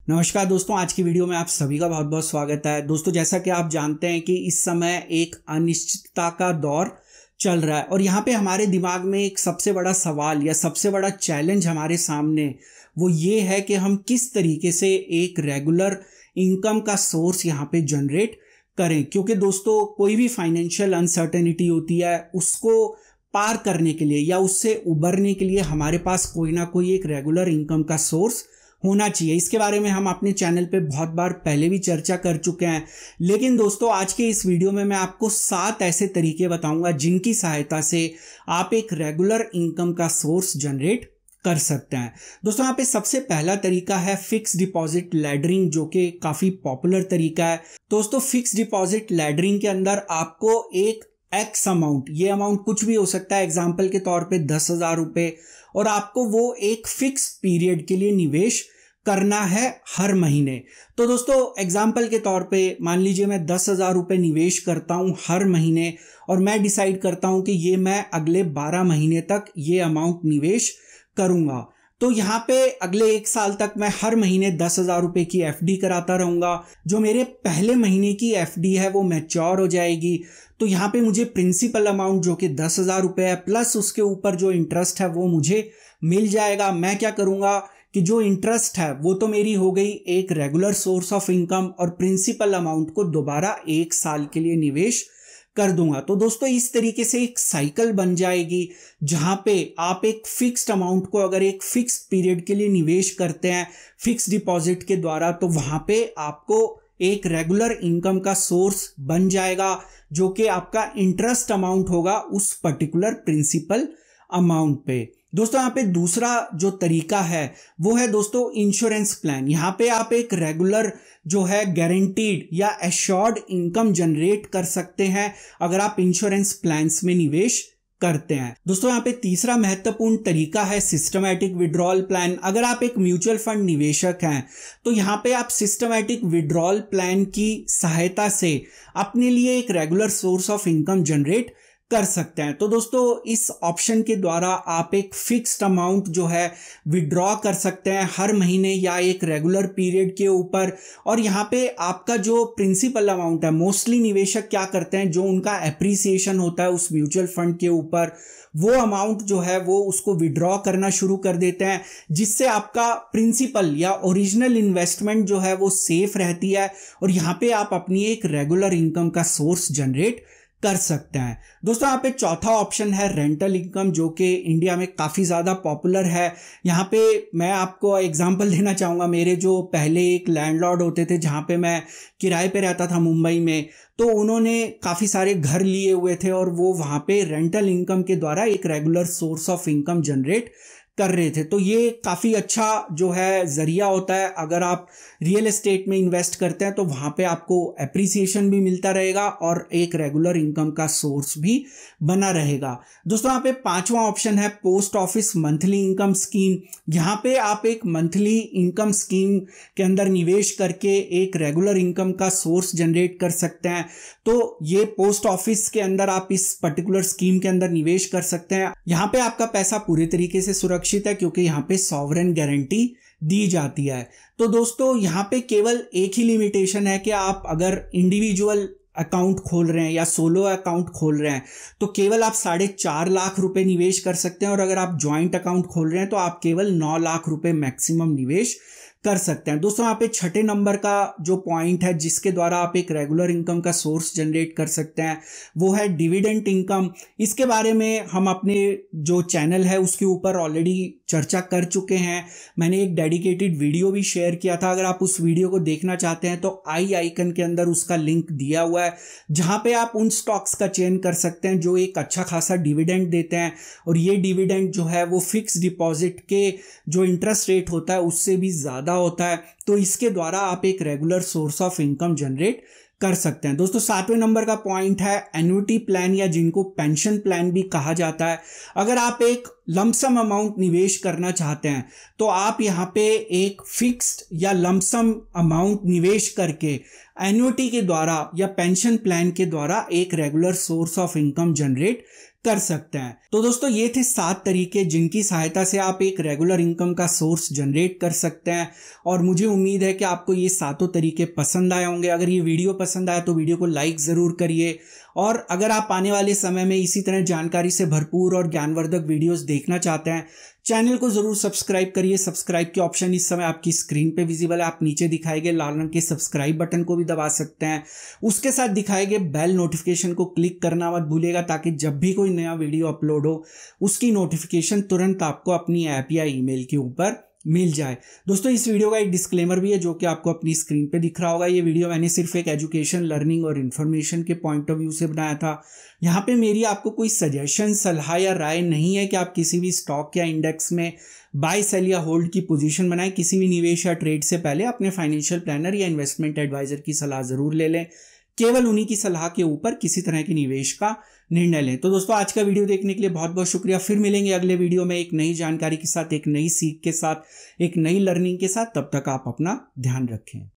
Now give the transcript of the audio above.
नमस्कार दोस्तों, आज की वीडियो में आप सभी का बहुत बहुत स्वागत है। दोस्तों, जैसा कि आप जानते हैं कि इस समय एक अनिश्चितता का दौर चल रहा है और यहाँ पे हमारे दिमाग में एक सबसे बड़ा सवाल या सबसे बड़ा चैलेंज हमारे सामने वो ये है कि हम किस तरीके से एक रेगुलर इनकम का सोर्स यहाँ पे जनरेट करें। क्योंकि दोस्तों, कोई भी फाइनेंशियल अनसर्टेनिटी होती है, उसको पार करने के लिए या उससे उबरने के लिए हमारे पास कोई ना कोई एक रेगुलर इनकम का सोर्स होना चाहिए। इसके बारे में हम अपने चैनल पे बहुत बार पहले भी चर्चा कर चुके हैं, लेकिन दोस्तों आज के इस वीडियो में मैं आपको 7 ऐसे तरीके बताऊंगा जिनकी सहायता से आप एक रेगुलर इनकम का सोर्स जनरेट कर सकते हैं। दोस्तों, यहाँ पे सबसे पहला तरीका है फिक्स डिपॉजिट लैडरिंग, जो कि काफी पॉपुलर तरीका है। दोस्तों, फिक्स डिपॉजिट लैडरिंग के अंदर आपको एक एक्स अमाउंट, ये अमाउंट कुछ भी हो सकता है, एग्जाम्पल के तौर पे 10,000 रुपए, और आपको वो एक फिक्स पीरियड के लिए निवेश करना है हर महीने। तो दोस्तों, एग्जाम्पल के तौर पे मान लीजिए मैं 10,000 रुपये निवेश करता हूं हर महीने और मैं डिसाइड करता हूं कि ये मैं अगले 12 महीने तक ये अमाउंट निवेश करूंगा। तो यहाँ पे अगले 1 साल तक मैं हर महीने 10,000 रुपये की एफडी कराता रहूंगा। जो मेरे पहले महीने की एफडी है वो मैच्योर हो जाएगी। तो यहाँ पे मुझे प्रिंसिपल अमाउंट जो कि 10,000 रुपये है प्लस उसके ऊपर जो इंटरेस्ट है वो मुझे मिल जाएगा। मैं क्या करूंगा कि जो इंटरेस्ट है वो तो मेरी हो गई एक रेगुलर सोर्स ऑफ इनकम, और प्रिंसिपल अमाउंट को दोबारा 1 साल के लिए निवेश कर दूंगा। तो दोस्तों, इस तरीके से एक साइकिल बन जाएगी जहां पे आप एक फिक्स्ड अमाउंट को अगर एक फिक्स पीरियड के लिए निवेश करते हैं फिक्स डिपॉजिट के द्वारा, तो वहां पे आपको एक रेगुलर इनकम का सोर्स बन जाएगा जो कि आपका इंटरेस्ट अमाउंट होगा उस पर्टिकुलर प्रिंसिपल अमाउंट पे। दोस्तों, यहाँ पे दूसरा जो तरीका है वो है दोस्तों इंश्योरेंस प्लान। यहाँ पे आप एक रेगुलर जो है गारंटीड या एश्योर्ड इनकम जनरेट कर सकते हैं अगर आप इंश्योरेंस प्लान्स में निवेश करते हैं। दोस्तों, यहाँ पे तीसरा महत्वपूर्ण तरीका है सिस्टमैटिक विड्रॉल प्लान। अगर आप एक म्यूचुअल फंड निवेशक हैं तो यहाँ पे आप सिस्टमैटिक विड्रॉल प्लान की सहायता से अपने लिए एक regular source of income generate कर सकते हैं। तो दोस्तों, इस ऑप्शन के द्वारा आप एक फिक्स्ड अमाउंट जो है विड्रॉ कर सकते हैं हर महीने या एक रेगुलर पीरियड के ऊपर, और यहाँ पे आपका जो प्रिंसिपल अमाउंट है, मोस्टली निवेशक क्या करते हैं, जो उनका एप्रिसिएशन होता है उस म्यूचुअल फंड के ऊपर, वो अमाउंट जो है वो उसको विड्रॉ करना शुरू कर देते हैं, जिससे आपका प्रिंसिपल या ओरिजिनल इन्वेस्टमेंट जो है वो सेफ रहती है और यहाँ पे आप अपनी एक रेगुलर इनकम का सोर्स जनरेट कर सकते हैं। दोस्तों, यहाँ पे चौथा ऑप्शन है रेंटल इनकम, जो कि इंडिया में काफ़ी ज़्यादा पॉपुलर है। यहाँ पे मैं आपको एग्जांपल देना चाहूँगा। मेरे जो पहले एक लैंडलॉर्ड होते थे जहाँ पे मैं किराए पे रहता था मुंबई में, तो उन्होंने काफ़ी सारे घर लिए हुए थे और वो वहाँ पे रेंटल इनकम के द्वारा एक regular source of income generate कर रहे थे। तो ये काफ़ी अच्छा जो है ज़रिया होता है। अगर आप रियल एस्टेट में इन्वेस्ट करते हैं तो वहाँ पे आपको एप्रिसिएशन भी मिलता रहेगा और एक रेगुलर इनकम का सोर्स भी बना रहेगा। दोस्तों, यहाँ पे 5वां ऑप्शन है post office monthly income scheme. यहाँ पे आप एक मंथली इनकम स्कीम के अंदर निवेश करके एक रेगुलर इनकम का सोर्स जनरेट कर सकते हैं। तो ये पोस्ट ऑफिस के अंदर आप इस पर्टिकुलर स्कीम के अंदर निवेश कर सकते हैं। यहाँ पे आपका पैसा पूरे तरीके से सुरक्षित है क्योंकि यहाँ पे सॉवरेन गारंटी दी जाती है। तो दोस्तों, यहाँ पे केवल एक ही लिमिटेशन है कि आप अगर इंडिविजुअल अकाउंट खोल रहे हैं या सोलो अकाउंट खोल रहे हैं तो केवल आप 4.5 लाख रुपए निवेश कर सकते हैं, और अगर आप ज्वाइंट अकाउंट खोल रहे हैं तो आप केवल 9 लाख रुपए मैक्सिमम निवेश कर सकते हैं। दोस्तों, यहाँ पे 6ठे नंबर का जो पॉइंट है जिसके द्वारा आप एक रेगुलर इनकम का सोर्स जनरेट कर सकते हैं वो है डिविडेंड इनकम। इसके बारे में हम अपने जो चैनल है उसके ऊपर ऑलरेडी चर्चा कर चुके हैं। मैंने एक डेडिकेटेड वीडियो भी शेयर किया था। अगर आप उस वीडियो को देखना चाहते हैं तो आई आइकन के अंदर उसका लिंक दिया हुआ है, जहां पे आप उन स्टॉक्स का चयन कर सकते हैं जो एक अच्छा खासा डिविडेंड देते हैं, और ये डिविडेंड जो है वो फिक्स डिपॉजिट के जो इंटरेस्ट रेट होता है उससे भी ज़्यादा होता है। तो इसके द्वारा आप एक regular source of income generate कर सकते हैं। दोस्तों, 7वें नंबर का पॉइंट है एन्युटी प्लान, या जिनको पेंशन प्लान भी कहा जाता है। अगर आप एक लमसम अमाउंट निवेश करना चाहते हैं तो आप यहाँ पे एक फिक्स्ड या लमसम अमाउंट निवेश करके एन्युटी के द्वारा या पेंशन प्लान के द्वारा एक regular source of income generate कर सकते हैं। तो दोस्तों ये थे 7 तरीके जिनकी सहायता से आप एक रेगुलर इनकम का सोर्स जनरेट कर सकते हैं। और मुझे उम्मीद है कि आपको ये 7 तरीके पसंद आए होंगे। अगर ये वीडियो पसंद आया तो वीडियो को लाइक ज़रूर करिए। और अगर आप आने वाले समय में इसी तरह जानकारी से भरपूर और ज्ञानवर्धक वीडियोस देखना चाहते हैं, चैनल को जरूर सब्सक्राइब करिए। सब्सक्राइब के ऑप्शन इस समय आपकी स्क्रीन पे विजिबल है। आप नीचे दिखाए गए लाल रंग के सब्सक्राइब बटन को भी दबा सकते हैं। उसके साथ दिखाए गए बेल नोटिफिकेशन को क्लिक करना मत भूलिएगा, ताकि जब भी कोई नया वीडियो अपलोड हो उसकी नोटिफिकेशन तुरंत आपको अपनी ऐप या ईमेल के ऊपर मिल जाए। दोस्तों इस वीडियो का एक डिस्क्लेमर भी है जो कि आपको अपनी स्क्रीन पे दिख रहा होगा। ये वीडियो मैंने सिर्फ एक एजुकेशन, लर्निंग और इन्फॉर्मेशन के पॉइंट ऑफ व्यू से बनाया था। यहाँ पे मेरी आपको कोई सजेशन, सलाह या राय नहीं है कि आप किसी भी स्टॉक या इंडेक्स में बाय, सेल या होल्ड की पोजीशन बनाएं। किसी भी निवेश या ट्रेड से पहले अपने फाइनेंशियल प्लानर या इन्वेस्टमेंट एडवाइजर की सलाह जरूर ले लें। केवल उन्हीं की सलाह के ऊपर किसी तरह के निवेश का निर्णय लें। तो दोस्तों आज का वीडियो देखने के लिए बहुत बहुत शुक्रिया। फिर मिलेंगे अगले वीडियो में एक नई जानकारी के साथ, एक नई सीख के साथ, एक नई लर्निंग के साथ। तब तक आप अपना ध्यान रखें।